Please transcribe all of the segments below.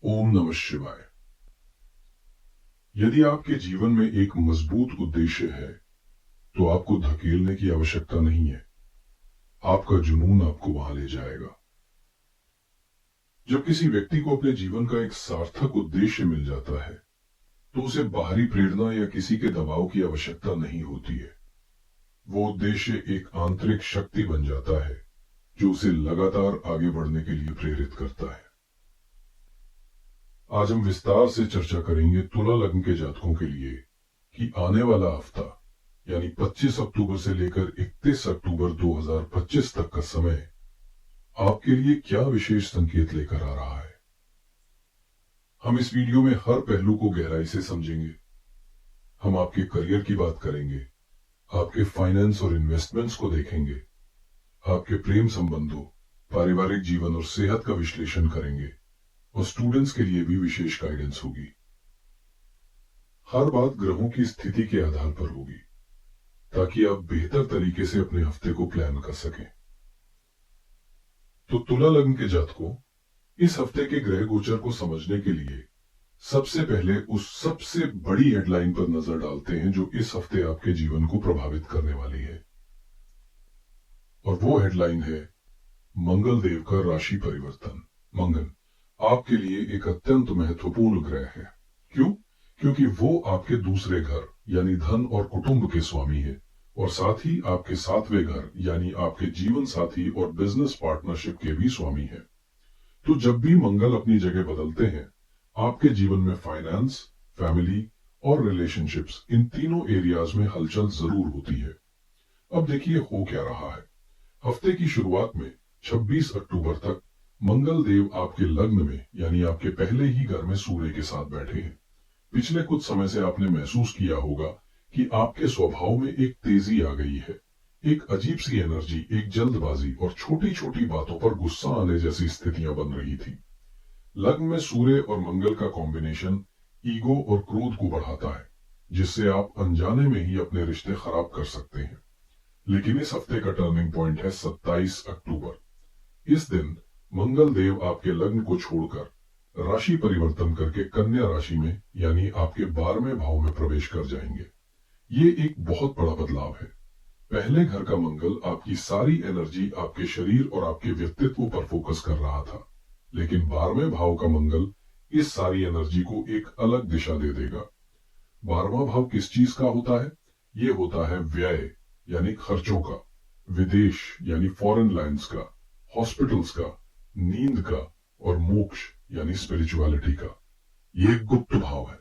ओम नमः शिवाय। यदि आपके जीवन में एक मजबूत उद्देश्य है तो आपको धकेलने की आवश्यकता नहीं है। आपका जुनून आपको वहां ले जाएगा। जब किसी व्यक्ति को अपने जीवन का एक सार्थक उद्देश्य मिल जाता है तो उसे बाहरी प्रेरणा या किसी के दबाव की आवश्यकता नहीं होती है। वो उद्देश्य एक आंतरिक शक्ति बन जाता है जो उसे लगातार आगे बढ़ने के लिए प्रेरित करता है। आज हम विस्तार से चर्चा करेंगे तुला लग्न के जातकों के लिए कि आने वाला हफ्ता यानी 25 अक्टूबर से लेकर 31 अक्टूबर 2025 तक का समय आपके लिए क्या विशेष संकेत लेकर आ रहा है। हम इस वीडियो में हर पहलू को गहराई से समझेंगे। हम आपके करियर की बात करेंगे, आपके फाइनेंस और इन्वेस्टमेंट्स को देखेंगे, आपके प्रेम संबंधों, पारिवारिक जीवन और सेहत का विश्लेषण करेंगे और स्टूडेंट्स के लिए भी विशेष गाइडेंस होगी। हर बात ग्रहों की स्थिति के आधार पर होगी ताकि आप बेहतर तरीके से अपने हफ्ते को प्लान कर सकें। तो तुला लग्न के जातकों, इस हफ्ते के ग्रह गोचर को समझने के लिए सबसे पहले उस सबसे बड़ी हेडलाइन पर नजर डालते हैं जो इस हफ्ते आपके जीवन को प्रभावित करने वाली है। और वो हेडलाइन है मंगल देव का राशि परिवर्तन। मंगल आपके लिए एक अत्यंत महत्वपूर्ण ग्रह है। क्यों? क्योंकि वो आपके दूसरे घर यानी धन और कुटुंब के स्वामी है और साथ ही आपके सातवें घर यानी आपके जीवन साथी और बिजनेस पार्टनरशिप के भी स्वामी है। तो जब भी मंगल अपनी जगह बदलते हैं, आपके जीवन में फाइनेंस, फैमिली और रिलेशनशिप्स, इन तीनों एरियाज में हलचल जरूर होती है। अब देखिए हो क्या रहा है। हफ्ते की शुरुआत में 26 अक्टूबर तक मंगल देव आपके लग्न में यानी आपके पहले ही घर में सूर्य के साथ बैठे हैं। पिछले कुछ समय से आपने महसूस किया होगा कि आपके स्वभाव में एक तेजी आ गई है, एक अजीब सी एनर्जी, एक जल्दबाजी और छोटी छोटी बातों पर गुस्सा आने जैसी स्थितियां बन रही थी। लग्न में सूर्य और मंगल का कॉम्बिनेशन ईगो और क्रोध को बढ़ाता है, जिससे आप अनजाने में ही अपने रिश्ते खराब कर सकते हैं। लेकिन इस हफ्ते का टर्निंग पॉइंट है 27 अक्टूबर। इस दिन मंगल देव आपके लग्न को छोड़कर राशि परिवर्तन करके कन्या राशि में यानी आपके 12वें भाव में प्रवेश कर जाएंगे। ये एक बहुत बड़ा बदलाव है। पहले घर का मंगल आपकी सारी एनर्जी आपके शरीर और आपके व्यक्तित्व पर फोकस कर रहा था, लेकिन 12वें भाव का मंगल इस सारी एनर्जी को एक अलग दिशा दे देगा। 12वां भाव किस चीज का होता है? ये होता है व्यय यानी खर्चों का, विदेश यानी फॉरेन लैंड्स का, हॉस्पिटल्स का, नींद का और मोक्ष यानी स्पिरिचुअलिटी का। ये एक गुप्त भाव है।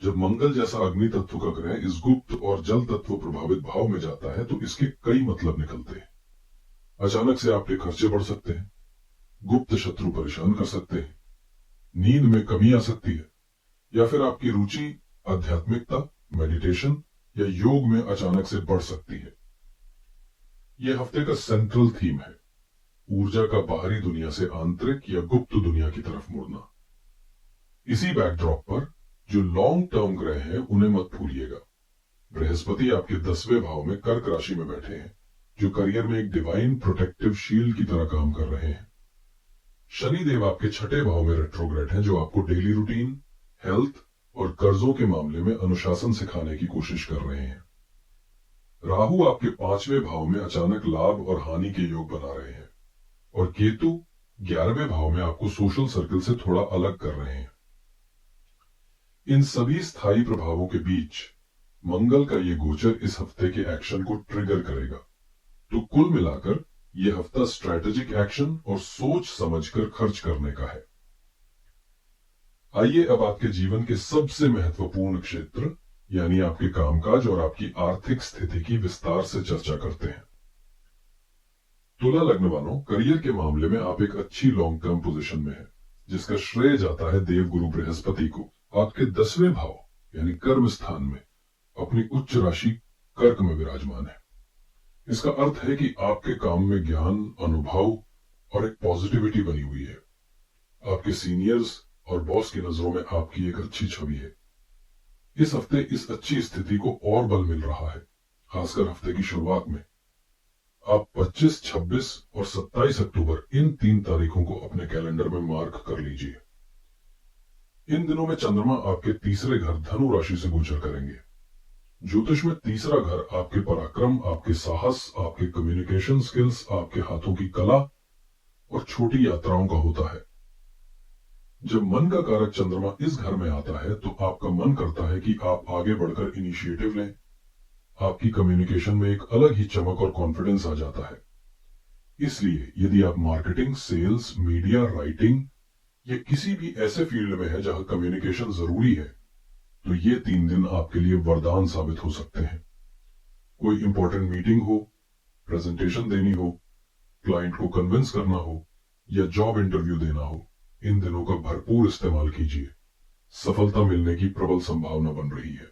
जब मंगल जैसा अग्नि तत्व का ग्रह इस गुप्त और जल तत्व प्रभावित भाव में जाता है तो इसके कई मतलब निकलते हैं। अचानक से आपके खर्चे बढ़ सकते हैं, गुप्त शत्रु परेशान कर सकते हैं, नींद में कमी आ सकती है, या फिर आपकी रुचि आध्यात्मिकता, मेडिटेशन या योग में अचानक से बढ़ सकती है। यह हफ्ते का सेंट्रल थीम है, ऊर्जा का बाहरी दुनिया से आंतरिक या गुप्त दुनिया की तरफ मुड़ना। इसी बैकड्रॉप पर जो लॉन्ग टर्म ग्रह हैं उन्हें मत भूलिएगा। बृहस्पति आपके 10वें भाव में कर्क राशि में बैठे हैं, जो करियर में एक डिवाइन प्रोटेक्टिव शील्ड की तरह काम कर रहे हैं। शनि देव आपके 6ठे भाव में रेट्रोग्रेड हैं, जो आपको डेली रूटीन, हेल्थ और कर्जों के मामले में अनुशासन सिखाने की कोशिश कर रहे हैं। राहु आपके 5वें भाव में अचानक लाभ और हानि के योग बना रहे हैं और केतु 11वें भाव में आपको सोशल सर्कल से थोड़ा अलग कर रहे हैं। इन सभी स्थायी प्रभावों के बीच मंगल का ये गोचर इस हफ्ते के एक्शन को ट्रिगर करेगा। तो कुल मिलाकर यह हफ्ता स्ट्रैटेजिक एक्शन और सोच समझकर खर्च करने का है। आइए अब आपके जीवन के सबसे महत्वपूर्ण क्षेत्र यानी आपके कामकाज और आपकी आर्थिक स्थिति की विस्तार से चर्चा करते हैं। तुला लग्न वालों, करियर के मामले में आप एक अच्छी लॉन्ग टर्म पोजीशन में हैं, जिसका श्रेय जाता है देवगुरु बृहस्पति को। आपके 10वें भाव यानी कर्म स्थान में अपनी उच्च राशि कर्क में विराजमान है। इसका अर्थ है कि आपके काम में ज्ञान, अनुभव और एक पॉजिटिविटी बनी हुई है। आपके सीनियर्स और बॉस की नजरों में आपकी एक अच्छी छवि है। इस हफ्ते इस अच्छी स्थिति को और बल मिल रहा है, खासकर हफ्ते की शुरुआत में। आप 25, 26 और 27 अक्टूबर इन 3 तारीखों को अपने कैलेंडर में मार्क कर लीजिए। इन दिनों में चंद्रमा आपके तीसरे घर धनु राशि से गोचर करेंगे। ज्योतिष में तीसरा घर आपके पराक्रम, आपके साहस, आपके कम्युनिकेशन स्किल्स, आपके हाथों की कला और छोटी यात्राओं का होता है। जब मन का कारक चंद्रमा इस घर में आता है तो आपका मन करता है कि आप आगे बढ़कर इनिशिएटिव लें। आपकी कम्युनिकेशन में एक अलग ही चमक और कॉन्फिडेंस आ जाता है। इसलिए यदि आप मार्केटिंग, सेल्स, मीडिया, राइटिंग या किसी भी ऐसे फील्ड में है जहां कम्युनिकेशन जरूरी है, तो ये 3 दिन आपके लिए वरदान साबित हो सकते हैं। कोई इंपॉर्टेंट मीटिंग हो, प्रेजेंटेशन देनी हो, क्लाइंट को कन्विंस करना हो या जॉब इंटरव्यू देना हो, इन दिनों का भरपूर इस्तेमाल कीजिए। सफलता मिलने की प्रबल संभावना बन रही है।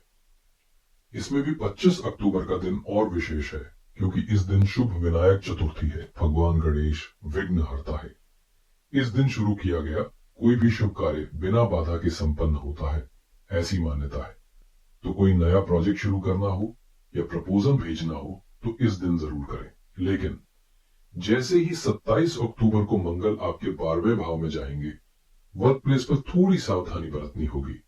इसमें भी 25 अक्टूबर का दिन और विशेष है, क्योंकि इस दिन शुभ विनायक चतुर्थी है। भगवान गणेश विघ्न हरता है। इस दिन शुरू किया गया कोई भी शुभ कार्य बिना बाधा के संपन्न होता है, ऐसी मान्यता है। तो कोई नया प्रोजेक्ट शुरू करना हो या प्रपोजल भेजना हो तो इस दिन जरूर करें। लेकिन जैसे ही 27 अक्टूबर को मंगल आपके 12वें भाव में जाएंगे, वर्क प्लेस पर थोड़ी सावधानी बरतनी होगी।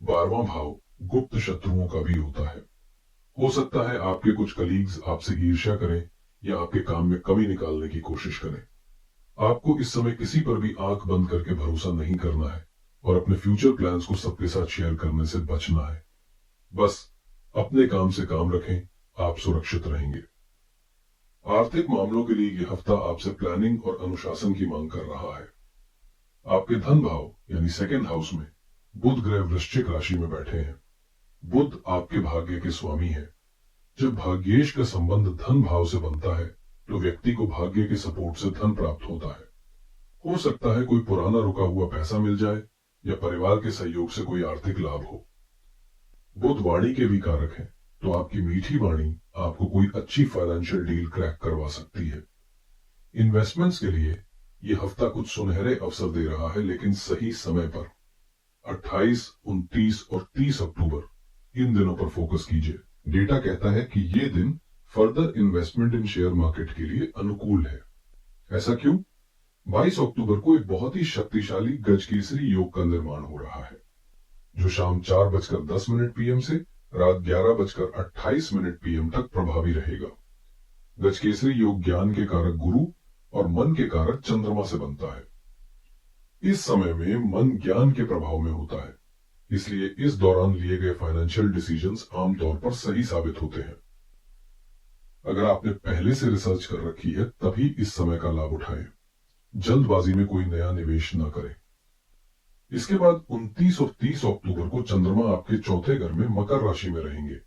12वां भाव गुप्त शत्रुओं का भी होता है। हो सकता है आपके कुछ कलीग्स आपसे ईर्ष्या करें या आपके काम में कमी निकालने की कोशिश करें। आपको इस समय किसी पर भी आंख बंद करके भरोसा नहीं करना है और अपने फ्यूचर प्लान्स को सबके साथ शेयर करने से बचना है। बस अपने काम से काम रखें, आप सुरक्षित रहेंगे। आर्थिक मामलों के लिए यह हफ्ता आपसे प्लानिंग और अनुशासन की मांग कर रहा है। आपके धन भाव यानी सेकंड हाउस में बुध ग्रह वृश्चिक राशि में बैठे हैं। बुध आपके भाग्य के स्वामी है। जब भाग्येश का संबंध धन भाव से बनता है तो व्यक्ति को भाग्य के सपोर्ट से धन प्राप्त होता है। हो सकता है कोई पुराना रुका हुआ पैसा मिल जाए या परिवार के सहयोग से कोई आर्थिक लाभ हो। बुध वाणी के भी कारक हैं, तो आपकी मीठी वाणी आपको कोई अच्छी फाइनेंशियल डील क्रैक करवा सकती है। इन्वेस्टमेंट्स के लिए यह हफ्ता कुछ सुनहरे अवसर दे रहा है, लेकिन सही समय पर। 28, 29 और 30 अक्टूबर इन दिनों पर फोकस कीजिए। डेटा कहता है कि ये दिन फर्दर इन्वेस्टमेंट इन शेयर मार्केट के लिए अनुकूल है। ऐसा क्यों? 22 अक्टूबर को एक बहुत ही शक्तिशाली गजकेसरी योग का निर्माण हो रहा है, जो शाम 4:10 PM से रात 11:28 PM तक प्रभावी रहेगा। गजकेसरी योग ज्ञान के कारक गुरु और मन के कारक चंद्रमा से बनता है। इस समय में मन ज्ञान के प्रभाव में होता है, इसलिए इस दौरान लिए गए फाइनेंशियल डिसीजंस आमतौर पर सही साबित होते हैं। अगर आपने पहले से रिसर्च कर रखी है तभी इस समय का लाभ उठाएं। जल्दबाजी में कोई नया निवेश न करें। इसके बाद 29 और 30 अक्टूबर को चंद्रमा आपके चौथे घर में मकर राशि में रहेंगे।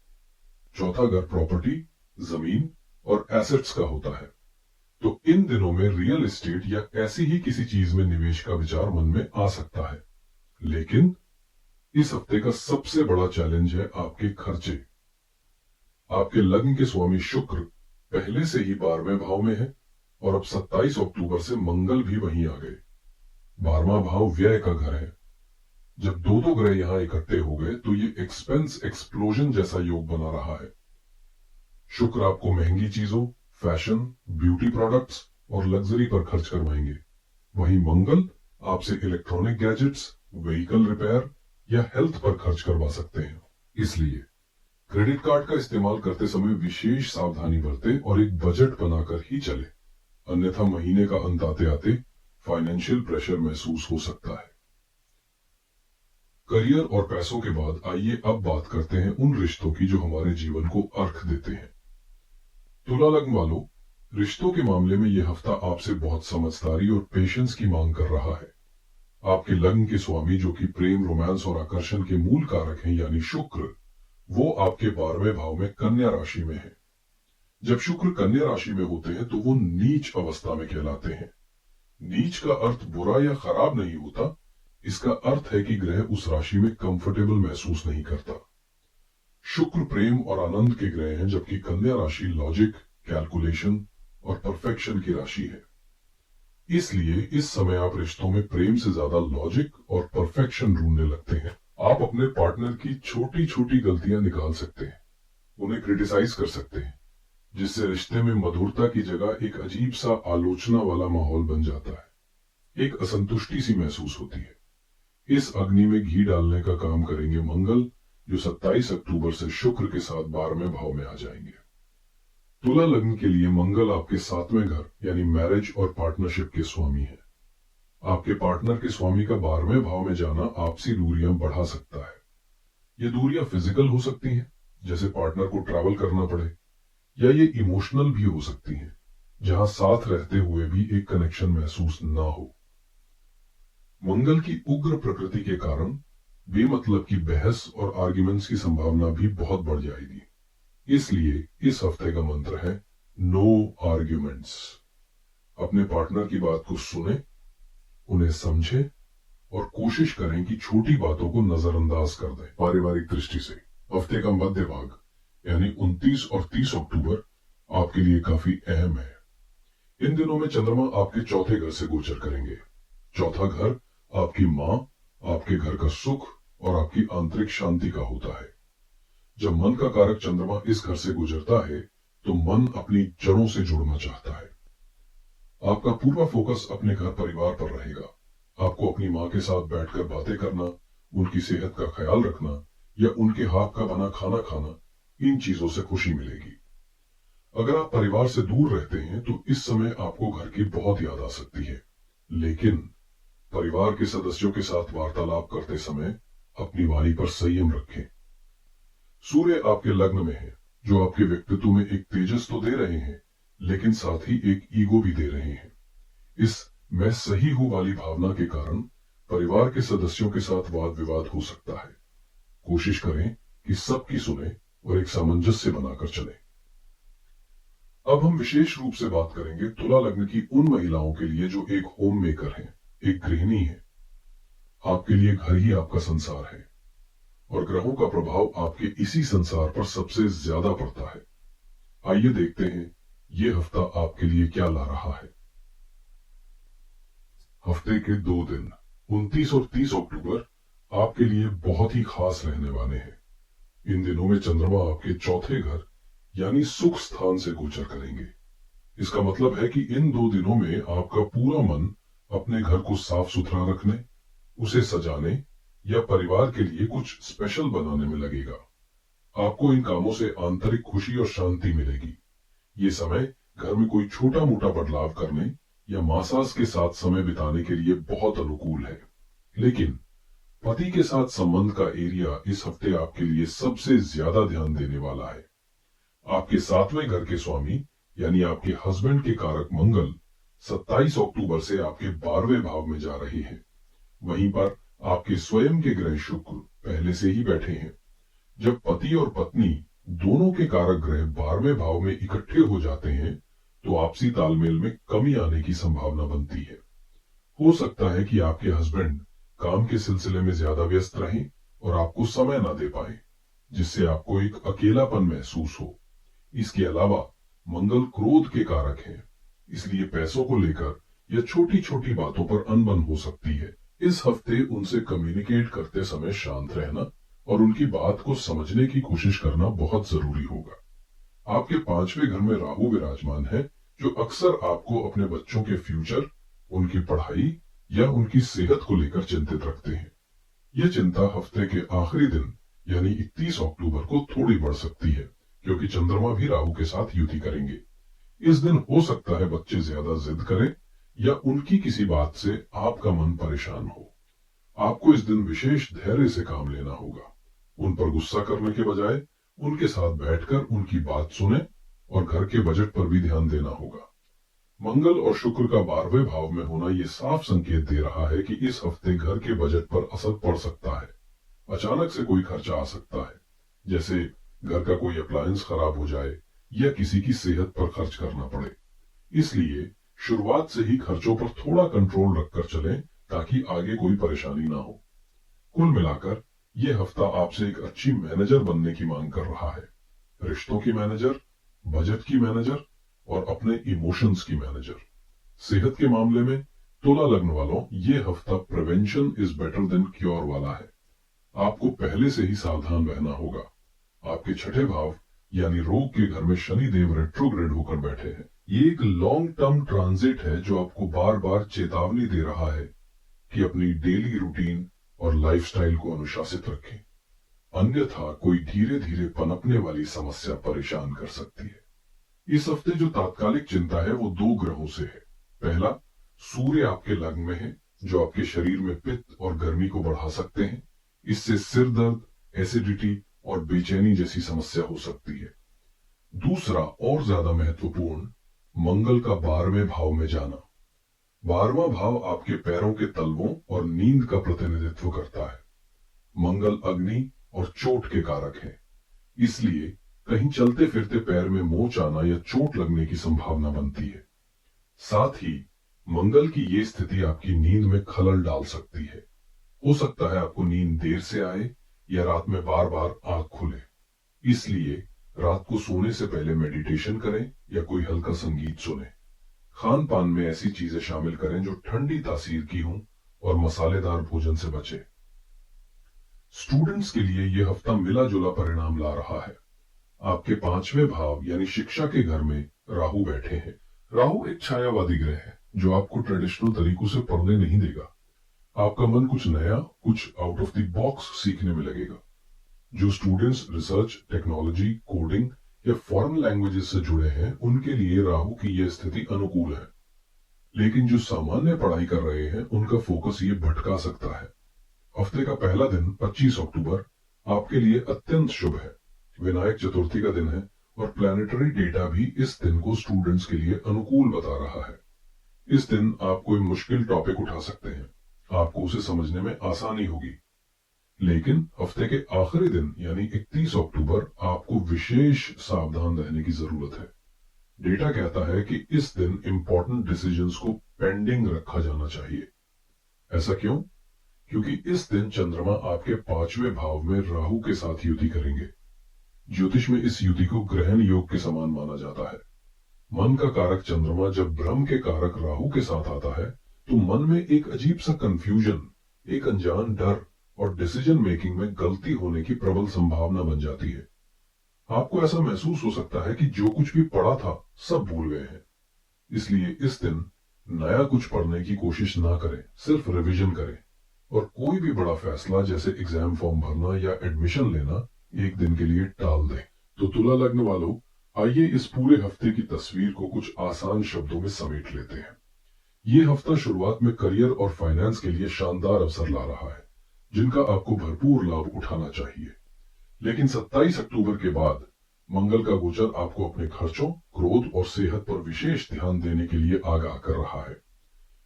चौथा घर प्रॉपर्टी, जमीन और एसेट्स का होता है, तो इन दिनों में रियल एस्टेट या ऐसी ही किसी चीज में निवेश का विचार मन में आ सकता है। लेकिन इस हफ्ते का सबसे बड़ा चैलेंज है आपके खर्चे। आपके लग्न के स्वामी शुक्र पहले से ही 12वें भाव में है और अब 27 अक्टूबर से मंगल भी वहीं आ गए। 12वां भाव व्यय का घर है। जब दो ग्रह यहां इकट्ठे हो गए तो ये एक्सपेंस एक्सप्लोजन जैसा योग बना रहा है। शुक्र आपको महंगी चीजों, फैशन, ब्यूटी प्रोडक्ट्स और लग्जरी पर खर्च करवाएंगे। वहीं मंगल आपसे इलेक्ट्रॉनिक गैजेट्स, व्हीकल रिपेयर या हेल्थ पर खर्च करवा सकते हैं। इसलिए क्रेडिट कार्ड का इस्तेमाल करते समय विशेष सावधानी बरतें और एक बजट बनाकर ही चले, अन्यथा महीने का अंत आते आते फाइनेंशियल प्रेशर महसूस हो सकता है। करियर और पैसों के बाद आइए अब बात करते हैं उन रिश्तों की जो हमारे जीवन को अर्थ देते हैं। तुला लग्न वालों, रिश्तों के मामले में यह हफ्ता आपसे बहुत समझदारी और पेशेंस की मांग कर रहा है। आपके लग्न के स्वामी जो कि प्रेम, रोमांस और आकर्षण के मूल कारक हैं यानी शुक्र, वो आपके 12वें भाव में कन्या राशि में है। जब शुक्र कन्या राशि में होते हैं तो वो नीच अवस्था में कहलाते हैं। नीच का अर्थ बुरा या खराब नहीं होता, इसका अर्थ है कि ग्रह उस राशि में कंफर्टेबल महसूस नहीं करता। शुक्र प्रेम और आनंद के ग्रह हैं, जबकि कन्या राशि लॉजिक, कैलकुलेशन और परफेक्शन की राशि है। इसलिए इस समय आप रिश्तों में प्रेम से ज्यादा लॉजिक और परफेक्शन ढूंढने लगते हैं। आप अपने पार्टनर की छोटी छोटी गलतियां निकाल सकते हैं, उन्हें क्रिटिसाइज कर सकते हैं, जिससे रिश्ते में मधुरता की जगह एक अजीब सा आलोचना वाला माहौल बन जाता है। एक असंतुष्टि सी महसूस होती है। इस अग्नि में घी डालने का काम करेंगे मंगल, जो 27 अक्टूबर से शुक्र के साथ 12वें भाव में आ जाएंगे। तुला लग्न के लिए मंगल आपके 7वें घर यानी मैरिज और पार्टनरशिप के स्वामी है। आपके पार्टनर के स्वामी का 12वें भाव में जाना आपसी दूरियां बढ़ा सकता है। ये दूरियां फिजिकल हो सकती हैं, जैसे पार्टनर को ट्रैवल करना पड़े, या ये इमोशनल भी हो सकती हैं, जहां साथ रहते हुए भी एक कनेक्शन महसूस ना हो। मंगल की उग्र प्रकृति के कारण बेमतलब की बहस और आर्ग्यूमेंट्स की संभावना भी बहुत बढ़ जाएगी। इसलिए इस हफ्ते का मंत्र है नो आर्ग्यूमेंट्स। अपने पार्टनर की बात को सुने, उन्हें समझें और कोशिश करें कि छोटी बातों को नजरअंदाज कर दें। पारिवारिक दृष्टि से हफ्ते का मध्य भाग यानी 29 और 30 अक्टूबर आपके लिए काफी अहम है। इन दिनों में चंद्रमा आपके चौथे घर से गोचर करेंगे। चौथा घर आपकी मां, आपके घर का सुख और आपकी आंतरिक शांति का होता है। जब मन का कारक चंद्रमा इस घर से गुजरता है तो मन अपनी जड़ों से जुड़ना चाहता है। आपका पूरा फोकस अपने घर परिवार पर रहेगा। आपको अपनी मां के साथ बैठकर बातें करना, उनकी सेहत का ख्याल रखना या उनके हाथ का बना खाना खाना, इन चीजों से खुशी मिलेगी। अगर आप परिवार से दूर रहते हैं तो इस समय आपको घर की बहुत याद आ सकती है, लेकिन परिवार के सदस्यों के साथ वार्तालाप करते समय अपनी वाणी पर संयम रखें। सूर्य आपके लग्न में है, जो आपके व्यक्तित्व में एक तेजस तो दे रहे हैं, लेकिन साथ ही एक ईगो भी दे रहे हैं। इस मैं सही हूं वाली भावना के कारण परिवार के सदस्यों के साथ वाद विवाद हो सकता है। कोशिश करें कि सबकी सुने और एक सामंजस्य बनाकर चलें। अब हम विशेष रूप से बात करेंगे तुला लग्न की उन महिलाओं के लिए जो एक होम मेकर हैं, एक गृहिणी है। आपके लिए घर ही आपका संसार है और ग्रहों का प्रभाव आपके इसी संसार पर सबसे ज्यादा पड़ता है। आइए देखते हैं ये हफ्ता आपके लिए क्या ला रहा है। हफ्ते के 2 दिन 29 और 30 अक्टूबर आपके लिए बहुत ही खास रहने वाले हैं। इन दिनों में चंद्रमा आपके चौथे घर यानी सुख स्थान से गोचर करेंगे। इसका मतलब है कि इन 2 दिनों में आपका पूरा मन अपने घर को साफ सुथरा रखने, उसे सजाने या परिवार के लिए कुछ स्पेशल बनाने में लगेगा। आपको इन कामों से आंतरिक खुशी और शांति मिलेगी। ये समय घर में कोई छोटा मोटा बदलाव करने या मासाज के साथ समय बिताने के लिए बहुत अनुकूल है। लेकिन पति के साथ संबंध का एरिया इस हफ्ते आपके लिए सबसे ज्यादा ध्यान देने वाला है। आपके 7वें घर के स्वामी यानी आपके हस्बैंड के कारक मंगल 27 अक्टूबर से आपके 12वें भाव में जा रहे हैं। वहीं पर आपके स्वयं के ग्रह शुक्र पहले से ही बैठे हैं। जब पति और पत्नी दोनों के कारक ग्रह 12वें भाव में इकट्ठे हो जाते हैं तो आपसी तालमेल में कमी आने की संभावना बनती है। हो सकता है कि आपके हस्बैंड काम के सिलसिले में ज्यादा व्यस्त रहें और आपको समय ना दे पाए, जिससे आपको एक अकेलापन महसूस हो। इसके अलावा मंगल क्रोध के कारक हैं, इसलिए पैसों को लेकर या छोटी छोटी बातों पर अनबन हो सकती है। इस हफ्ते उनसे कम्युनिकेट करते समय शांत रहना और उनकी बात को समझने की कोशिश करना बहुत जरूरी होगा। आपके 5वें घर में राहु विराजमान है, जो अक्सर आपको अपने बच्चों के फ्यूचर, उनकी पढ़ाई या उनकी सेहत को लेकर चिंतित रखते हैं। यह चिंता हफ्ते के आखिरी दिन यानी 31 अक्टूबर को थोड़ी बढ़ सकती है, क्योंकि चंद्रमा भी राहु के साथ युति करेंगे। इस दिन हो सकता है बच्चे ज्यादा जिद करें या उनकी किसी बात से आपका मन परेशान हो। आपको इस दिन विशेष धैर्य से काम लेना होगा। उन पर गुस्सा करने के बजाय उनके साथ बैठकर उनकी बात सुने और घर के बजट पर भी ध्यान देना होगा। मंगल और शुक्र का 12वें भाव में होना यह साफ संकेत दे रहा है कि इस हफ्ते घर के बजट पर असर पड़ सकता है। अचानक से कोई खर्चा आ सकता है, जैसे घर का कोई अप्लायंस खराब हो जाए या किसी की सेहत पर खर्च करना पड़े। इसलिए शुरुआत से ही खर्चों पर थोड़ा कंट्रोल रखकर चलें ताकि आगे कोई परेशानी ना हो। कुल मिलाकर यह हफ्ता आपसे एक अच्छी मैनेजर बनने की मांग कर रहा है। रिश्तों की मैनेजर, बजट की मैनेजर और अपने इमोशंस की मैनेजर। सेहत के मामले में तुला लग्न वालों, ये हफ्ता prevention is better than cure वाला है। आपको पहले से ही सावधान रहना होगा। आपके 6ठे भाव यानी रोग के घर में शनि देव रेट्रोग्रेड होकर बैठे हैं। ये एक लॉन्ग टर्म ट्रांजिट है जो आपको बार बार चेतावनी दे रहा है कि अपनी डेली रूटीन, और लाइफस्टाइल को अनुशासित रखें, अन्यथा कोई धीरे धीरे पनपने वाली समस्या परेशान कर सकती है। इस हफ्ते जो तात्कालिक चिंता है वो 2 ग्रहों से है। पहला, सूर्य आपके लग्न में है, जो आपके शरीर में पित्त और गर्मी को बढ़ा सकते हैं। इससे सिर दर्द, एसिडिटी और बेचैनी जैसी समस्या हो सकती है। दूसरा और ज्यादा महत्वपूर्ण, मंगल का 12वें भाव में जाना। 12वां भाव आपके पैरों के तलवों और नींद का प्रतिनिधित्व करता है। मंगल अग्नि और चोट के कारक है, इसलिए कहीं चलते फिरते पैर में मोच आना या चोट लगने की संभावना बनती है। साथ ही मंगल की ये स्थिति आपकी नींद में खलल डाल सकती है। हो सकता है आपको नींद देर से आए या रात में बार बार आंख खुले। इसलिए रात को सोने से पहले मेडिटेशन करें या कोई हल्का संगीत सुने। खान पान में ऐसी चीजें शामिल करें जो ठंडी तासीर की हों और मसालेदार भोजन से बचें। स्टूडेंट्स के लिए यह हफ्ता मिला जुला परिणाम ला रहा है। आपके 5वें भाव यानी शिक्षा के घर में राहु बैठे हैं। राहु एक छायावादी ग्रह है जो आपको ट्रेडिशनल तरीकों से पढ़ने नहीं देगा। आपका मन कुछ नया, कुछ आउट ऑफ द बॉक्स सीखने में लगेगा। जो स्टूडेंट्स रिसर्च, टेक्नोलॉजी, कोडिंग या फॉरेन लैंग्वेजेस से जुड़े हैं, उनके लिए राहु की यह स्थिति अनुकूल है। लेकिन जो सामान्य पढ़ाई कर रहे हैं, उनका फोकस ये भटका सकता है। हफ्ते का पहला दिन 25 अक्टूबर आपके लिए अत्यंत शुभ है। विनायक चतुर्थी का दिन है और प्लैनेटरी डेटा भी इस दिन को स्टूडेंट्स के लिए अनुकूल बता रहा है। इस दिन आप कोई मुश्किल टॉपिक उठा सकते हैं, आपको उसे समझने में आसानी होगी। लेकिन हफ्ते के आखिरी दिन यानी 31 अक्टूबर आपको विशेष सावधान रहने की जरूरत है। डेटा कहता है कि इस दिन इंपॉर्टेंट डिसीजंस को पेंडिंग रखा जाना चाहिए। ऐसा क्यों? क्योंकि इस दिन चंद्रमा आपके 5वें भाव में राहु के साथ युति करेंगे। ज्योतिष में इस युति को ग्रहण योग के समान माना जाता है। मन का कारक चंद्रमा जब ब्रह्म के कारक राहु के साथ आता है तो मन में एक अजीब सा कंफ्यूजन, एक अनजान डर और डिसीजन मेकिंग में गलती होने की प्रबल संभावना बन जाती है। आपको ऐसा महसूस हो सकता है कि जो कुछ भी पढ़ा था सब भूल गए हैं। इसलिए इस दिन नया कुछ पढ़ने की कोशिश ना करें, सिर्फ रिवीजन करें। और कोई भी बड़ा फैसला जैसे एग्जाम फॉर्म भरना या एडमिशन लेना एक दिन के लिए टाल दें। तो तुला लग्न वालों, आइए इस पूरे हफ्ते की तस्वीर को कुछ आसान शब्दों में समेट लेते हैं। ये हफ्ता शुरुआत में करियर और फाइनेंस के लिए शानदार अवसर ला रहा है, जिनका आपको भरपूर लाभ उठाना चाहिए। लेकिन 27 अक्टूबर के बाद मंगल का गोचर आपको अपने खर्चों, क्रोध और सेहत पर विशेष ध्यान देने के लिए आगाह कर रहा है।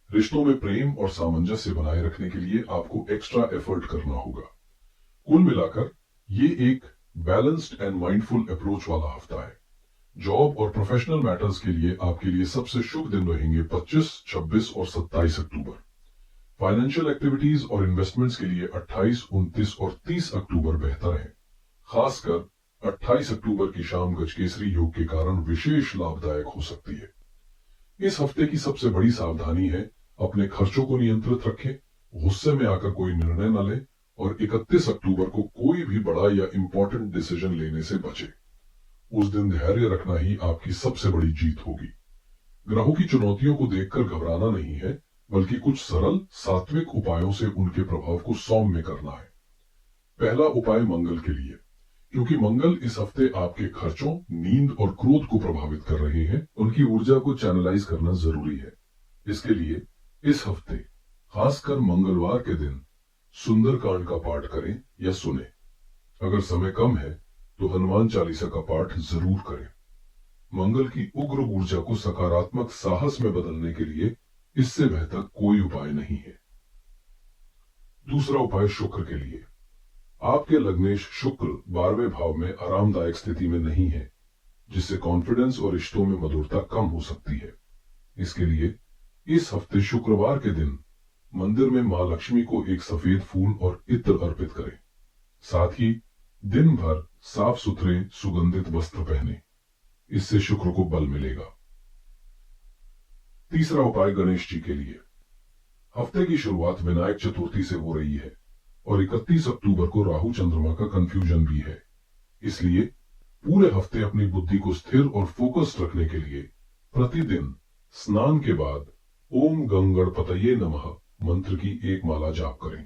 रिश्तों में प्रेम और सामंजस्य बनाए रखने के लिए आपको एक्स्ट्रा एफर्ट करना होगा। कुल मिलाकर ये एक बैलेंस्ड एंड माइंडफुल अप्रोच वाला हफ्ता है। जॉब और प्रोफेशनल मैटर्स के लिए आपके लिए सबसे शुभ दिन रहेंगे 25, 26 और 27 अक्टूबर। फाइनेंशियल एक्टिविटीज और इन्वेस्टमेंट्स के लिए 28, 29 और 30 अक्टूबर बेहतर है। खासकर 28 अक्टूबर की शाम गजकेसरी योग के कारण विशेष लाभदायक हो सकती है। इस हफ्ते की सबसे बड़ी सावधानी है अपने खर्चों को नियंत्रित रखें, गुस्से में आकर कोई निर्णय न ले और 31 अक्टूबर को कोई भी बड़ा या इंपॉर्टेंट डिसीजन लेने से बचे। उस दिन धैर्य रखना ही आपकी सबसे बड़ी जीत होगी। ग्रहों की चुनौतियों को देखकर घबराना नहीं है, बल्कि कुछ सरल सात्विक उपायों से उनके प्रभाव को सौम्य करना है। पहला उपाय मंगल के लिए, क्योंकि मंगल इस हफ्ते आपके खर्चों, नींद और क्रोध को प्रभावित कर रहे हैं, उनकी ऊर्जा को चैनलाइज करना जरूरी है। इसके लिए इस हफ्ते खासकर मंगलवार के दिन सुंदरकांड का पाठ करें या सुने। अगर समय कम है तो हनुमान चालीसा का पाठ जरूर करें। मंगल की उग्र ऊर्जा को सकारात्मक साहस में बदलने के लिए इससे बेहतर कोई उपाय नहीं है। दूसरा उपाय शुक्र के लिए। आपके लग्नेश शुक्र 12वें भाव में आरामदायक स्थिति में नहीं है, जिससे कॉन्फिडेंस और रिश्तों में मधुरता कम हो सकती है। इसके लिए इस हफ्ते शुक्रवार के दिन मंदिर में मां लक्ष्मी को एक सफेद फूल और इत्र अर्पित करें। साथ ही दिन भर साफ सुथरे सुगंधित वस्त्र पहने, इससे शुक्र को बल मिलेगा। तीसरा उपाय गणेश जी के लिए। हफ्ते की शुरुआत विनायक चतुर्थी से हो रही है और 31 अक्टूबर को राहु चंद्रमा का कंफ्यूजन भी है। इसलिए पूरे हफ्ते अपनी बुद्धि को स्थिर और फोकस्ड रखने के लिए प्रतिदिन स्नान के बाद ओम गंगणपतये नमः मंत्र की एक माला जाप करें।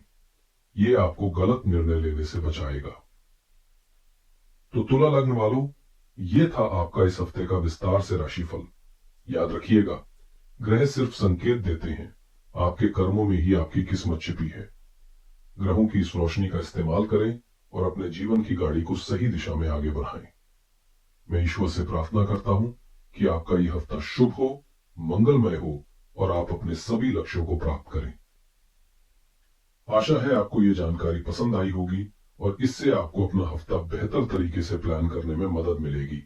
ये आपको गलत निर्णय लेने से बचाएगा। तो तुला लग्न वालों, ये था आपका इस हफ्ते का विस्तार से राशिफल। याद रखिएगा, ग्रह सिर्फ संकेत देते हैं, आपके कर्मों में ही आपकी किस्मत छिपी है। ग्रहों की इस रोशनी का इस्तेमाल करें और अपने जीवन की गाड़ी को सही दिशा में आगे बढ़ाएं। मैं ईश्वर से प्रार्थना करता हूं कि आपका यह हफ्ता शुभ हो, मंगलमय हो और आप अपने सभी लक्ष्यों को प्राप्त करें। आशा है आपको यह जानकारी पसंद आई होगी और इससे आपको अपना हफ्ता बेहतर तरीके से प्लान करने में मदद मिलेगी।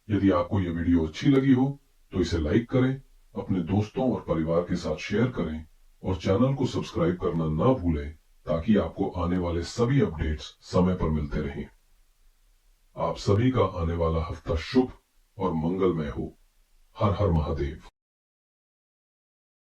यदि आपको यह वीडियो अच्छी लगी हो तो इसे लाइक करें, अपने दोस्तों और परिवार के साथ शेयर करें और चैनल को सब्सक्राइब करना ना भूलें ताकि आपको आने वाले सभी अपडेट्स समय पर मिलते रहें। आप सभी का आने वाला हफ्ता शुभ और मंगलमय हो। हर हर महादेव।